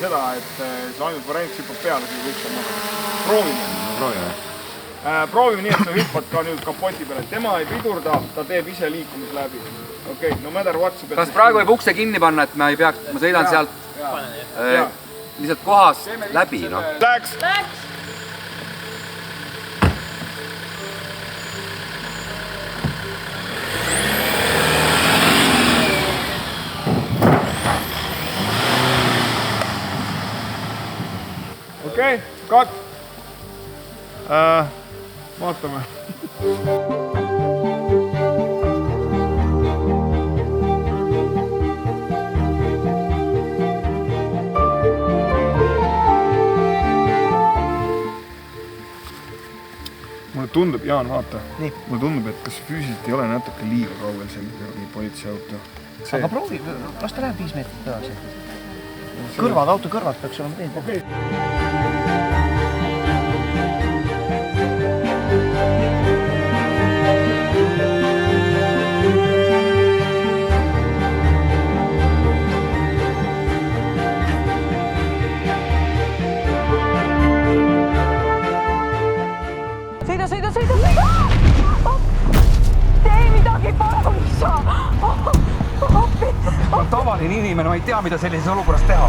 seda, et see ainult variant hüppab peale, siis võiks on maha. Proovime nii, et sa hüppad ka nüüd kapoti peale. Tema ei pidurda, ta teeb ise liikumis läbi. Okei, no matter what sa pead... Kas praegu võib ukse kinni panna, et ma ei peaks, ma sõidan sealt lihtsalt kohas läbi, noh. Läks! Okei, cut! Vaatame. Mulle tundub, Jaan, vaata. Mulle tundub, et kas füüsiliselt ei ole natuke liiga kaugel selline politseiauto. Aga proovi, las ta läheb 5 meetrit edasi. Kõrvad, auto kõrvad peaks olema teed. Okei. Sõida! Tee midagi, palun isa! Ma olen tavaline inimene, ma ei tea, mida sellises olukorras teha.